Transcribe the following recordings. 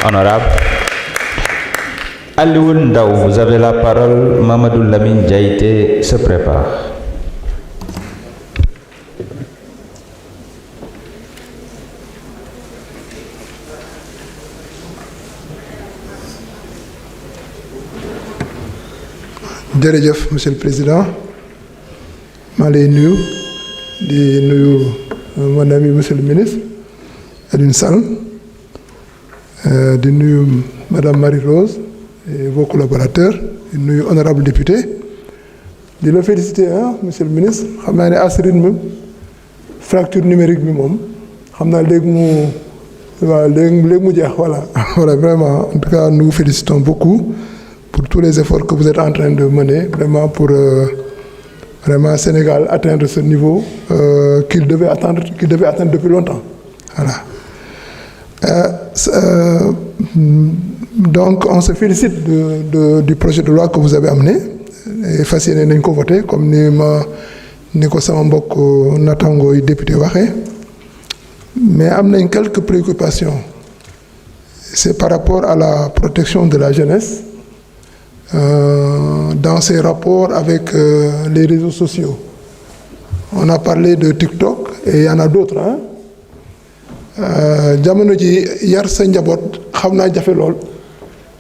honorable. Alioune Ndao, vous avez la parole. Mamadou Lamine Diaité se prépare. Jërëjëf monsieur le président maa lay nuyu di nuyu mon ami monsieur le ministre Alioune Sall di nuyu madame Marie-Rose et vos collaborateurs di nuyu honorable député di la féliciter monsieur le ministre xam naa ne à ce rythme fracture numérique bi moom xam naa léegi mu jeex voilà vraiment en tout cas nous vous félicitons beaucoup pour tous les efforts que vous êtes en train de mener vraiment pour vraiment Sénégal atteindre ce niveau qu'il devait atteindre depuis longtemps. Voilà. Donc on se félicite du projet de loi que vous avez amené et fas yéene nañ ko voté comme ni ko sama mbokk natango yi député waxee mais am nañ quelques préoccupations. C'est par rapport à la protection de la jeunesse. Dans ses rapports avec les réseaux sociaux. On a parlé de TikTok et il y en a d'autres jamono ji yar sa njaboot xam naa jafe lool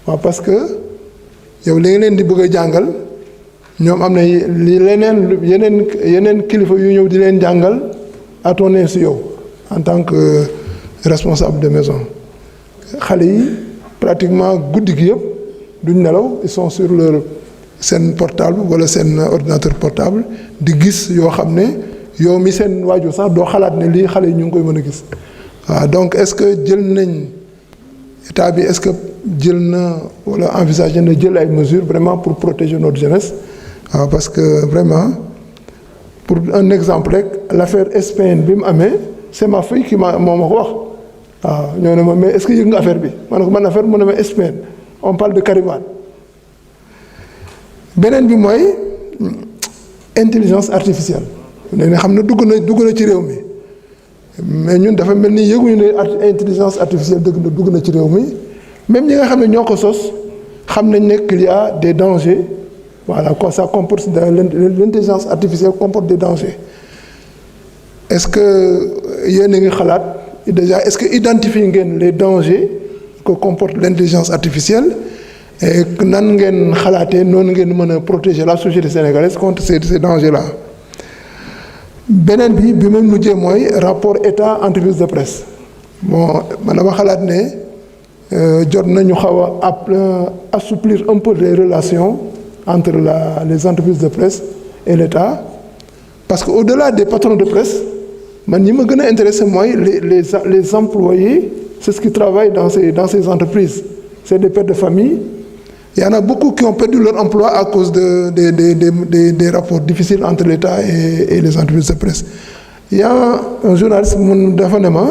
waaw parce que yow li nga leen di bëgg a jàngal ñoom am na yeneen kilifa yu ñëw di leen jàngal à ton insu yow en tant que responsable de maison xale yi pratiquement guddi gi yëpp duñ nelaw ils sont sur leur seen portable wala seen ordinateur portable di gis yoo xam ne yow mi seen waajur sax doo xalaat ne lii xale yi ñu ngi koy mën a gis waaw donc est-ce que jël nañ état bi est-ce que jël na wala envisagé na jël ay mesures vraiment pour protéger notre jeunesse waaw parce que vraiment pour un exemple rek l'affaire SPN bi mu amee c'est ma fille qui moo ma ko wax waaw ñoo ne ma mais est-ce que yëg nga affaire bi ma ne ko man affaire mu ne ma SPN on parle de Karim Wade beneen bi mooy intelligence artificielle léegi xam ne dugg na ci réew mi mais ñun dafa mel ni yëguñu ne intelligence artificielle dugg na ci réew mi même ñi nga xam ne ñoo ko sos xam nañ ne qu'il y a des dangers voilà quoi ça comporte l'intelligence artificielle comporte des dangers est-ce que yéen a ngi xalaat déjà est-ce que identifier ngeen les dangers que comporte l'intelligence artificielle et nan ngeen xalaatee noonu ngeen mën a protéger la société sénégalaise contre ces dangers-là beneen bi ma mujjee mooy rapport état entreprise de presse bon man dama xalaat ne jot nañu xaw a assouplir un peu les relations entre les entreprises de presse et l'État parce que au-delà des patrons de presse man ñi ma gën a intéressé mooy les employés c'est ce qui travaille dans ces entreprises c'est des pères de famille. Il y en a beaucoup qui ont perdu leur emploi à cause des rapports difficiles entre l'État et les entreprises de presse. Il y a un journaliste mun dafa ne ma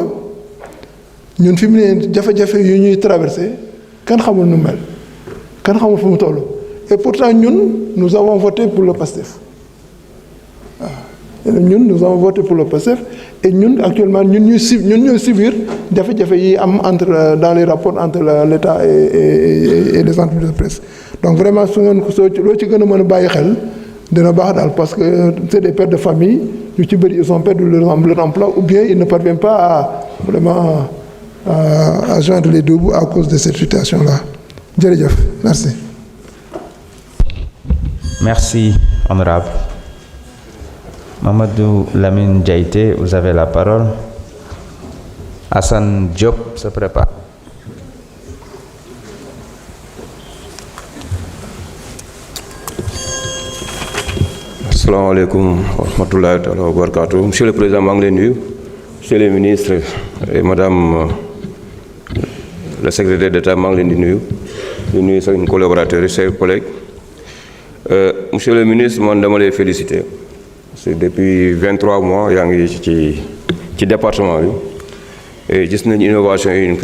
ñun fi mu ne jafe-jafe yu ñuy traversé kenn xamul nu mel kenn xamul fu mu toll et pourtant nous avons voté pour le PASTEF waaw nous avons voté pour le PASTEF et actuellement ñun ñooy subir jafe-jafe yi am dans les rapports entre l'État et les entreprises de presse donc vraiment su ngeen loo ci gën a mën a bàyyi xel dina baax daal parce que c'est des pères de famille ñu ci bëri ils ont perdu leur emploi ou bien ils ne parviennent pas à vraiment à joindre les deux bouts à cause de cette situation-là jërëjëf merci. Merci honorable. Mamadou Lamine Diaité, vous avez la parole. Hassan Diop se prépare. Assalamu alaikum wa rahmatullahi wa barakatuh. Monsieur le Président, maa ngi leen nuyu. Monsieur le ministre et Madame le secrétaire d'État, maa ngi leen di nuyu seen collaborateurs et chers collègues. Monsieur le ministre, man dama lay féliciter. C'est depuis 23 mois yaa ngi ci département bi et gis nañ innovation yi ñu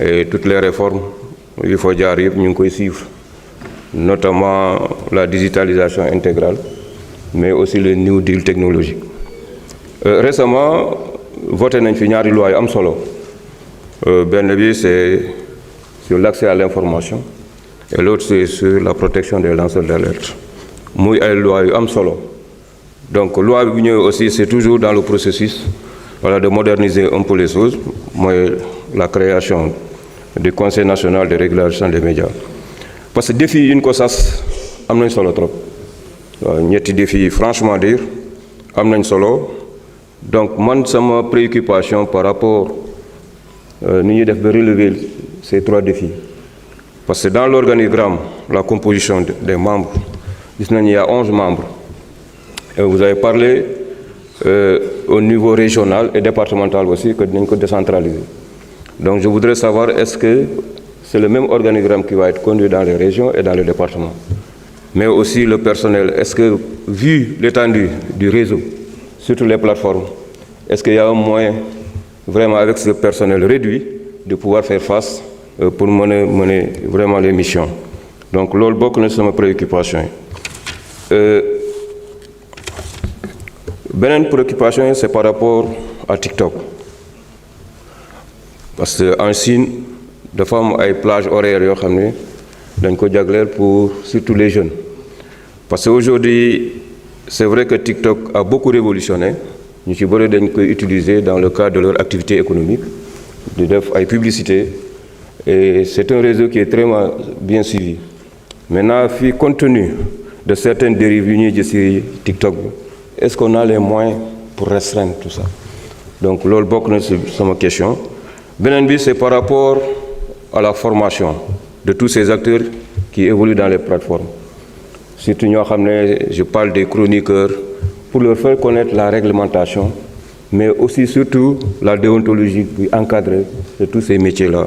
et toutes les réformes il faut jaar yëpp ñu ngi koy suivre notamment la digitalisation intégrale mais aussi le New Deal technologique. Récemment voté nañ fi ñaari loi yu am solo benn bi c'est sur l'accès à l'information et l'autre c'est sur la protection des lanceurs d'alerte muy ay loi yu am solo donc loi bi bu ñëwee aussi c'est toujours dans le processus voilà de moderniser un peu les choses mooy la création du Conseil national de régulation des médias parce que défi yi ñu ko sas am nañ solo trop waaw ñetti défi yi franchement dire am nañ solo donc man sama préoccupation par rapport ni ñuy def ba relever ces 3 défis parce que dans l'organigramme la composition des membres gis nañu il y a 11 membres et vous avez parlé au niveau régional et départemental aussi que dinañ ko décentraliser donc je voudrais savoir est-ce que c'est le même organigramme qui va être conduit dans les régions et dans les départements mais aussi le personnel est-ce que vu l'étendue du réseau surtout les plateformes est-ce qu'il y a un moyen vraiment avec ce personnel réduit de pouvoir faire face pour mener vraiment les missions donc loolu bokk na sama préoccupation yi beneen préoccupation yi c'est par rapport à TikTok parce que en Chine dafa am ay plages horaires yoo xam ne dañ ko jagleel pour surtout les jeunes parce que aujourd'hui c'est vrai que TikTok a beaucoup révolutionné ñu ci bëri dañ koy utiliser dans le cadre de leur activité économique di def ay publicité et c'est un réseau qui est très bien suivi maintenant fii compte tenu de certaines dérives yu ñuy gis ci TikTok bi est-ce qu'on a les moyens pour restreindre tout ça donc loolu bokk na ci sama question beneen bi c'est par rapport à la formation de tous ces acteurs qui évoluent dans les plateformes surtout ñoo xam ne je parle des chroniqueurs pour leur faire connaître la réglementation mais aussi surtout la déontologie qui encadre de tous ces métiers-là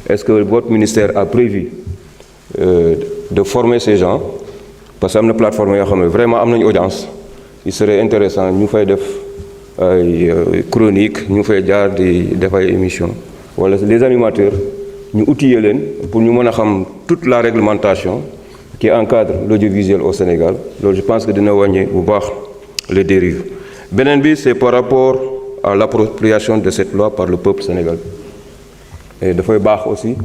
est-ce que votre ministère a prévu de former ces gens parce que am na plateforme yoo xam ne vraiment am nañu audience il serait intéressant ñu fay def ay chronique ñu fay jaar di def ay émissions wala les animateurs ñu outiller leen pour ñu mën a xam toute la réglementation qui encadre l'audiovisuel au Sénégal loolu je pense que dina wàññi bu baax les dérives beneen bi c'est par rapport à l'appropriation de cette loi par le peuple sénégalais et dafay baax aussi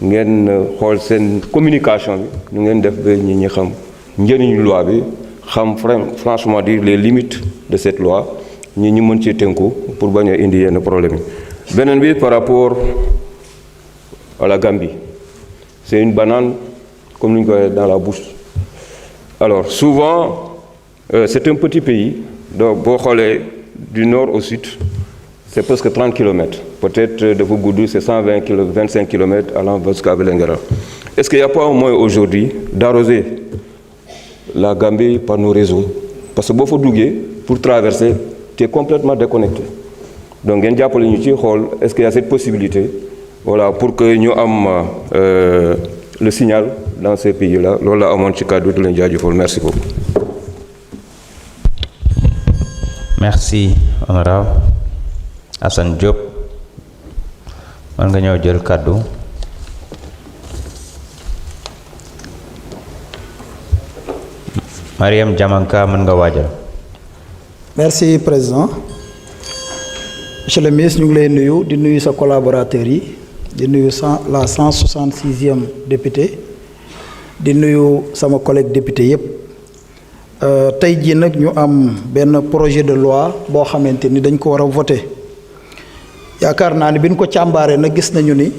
ngeen xool seen communication bi ñu ngeen def ba ñi xam njëriñu loi bi xam franchement dire les limites de cette loi ñi ñu mën ci tënku pour bañ a indi yenn problème yi beneen bi par rapport à la Gambie c'est une banane comme ni ñu koy dans la bouche alors souvent c'est un petit pays donc boo xoolee du nord au sud c'est presque 30 kilomètres peut-être dafa gudd c'est 25 kilomètres allant jusqu'à Vélingara est-ce qu'il y a pas un moyen aujourd'hui d'arroser la Gambie par nos réseaux parce que boo fa duggee pour traverser tu es complètement déconnecté donc ngeen jàppale ñu ci xool est-ce qu'il y a cette possibilité voilà pour que ñu am le signal dans ces pays-là loolu la amoon ci kàddu di leen jaajëfal merci beaucoup. merci honorable Assane Diop mën nga ñëw jël kàddu. Mariam Diamanka mën nga waajal. merci président monsieur le ministre ñu ngi lay nuyu di nuyu sa collaborateurs yi di nuyu la 166e député di nuyu sama collègue député yépp tey jii nag ñu am benn projet de loi boo xamante ni dañ ko war a voter yaakaar naa ni bi ñu ko càmbaaree nag gis nañu ni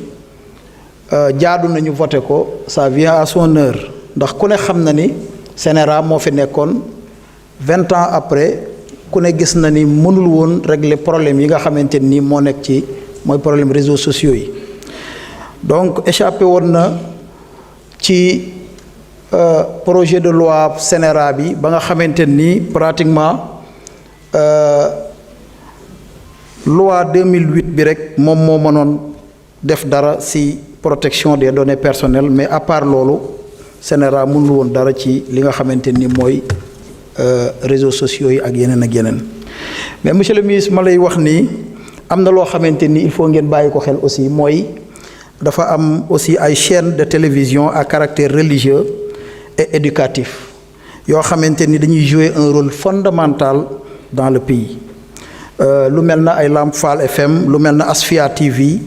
jaadu nañu voter ko ça vient à son heure ndax ku ne xam na ni CNRA moo fi nekkoon 20 ans après ku ne gis na ni mënul woon régler problème yi nga xamante ni moo nekk ci mooy problème réseaux sociaux yi donc échappé woon na ci projet de loi CNRA bi ba nga xamante ni pratiquement loi 2008 bi rek moom moo mënoon def dara ci protection des données personnelles mais à part loolu CNRA mënul woon dara ci li nga xamante ni mooy réseaux sociaux yi ak yeneen mais monsieur le ministre ma lay wax nii am na loo xamante ni il faut ngeen bàyyi ko xel aussi mooy dafa am aussi ay chaînes de télévision à caractère religieux et éducatif yoo xamante ni dañuy jouer un rôle fondamental dans le pays lu mel na ay Lamp Fall FM lu mel na Asfia TV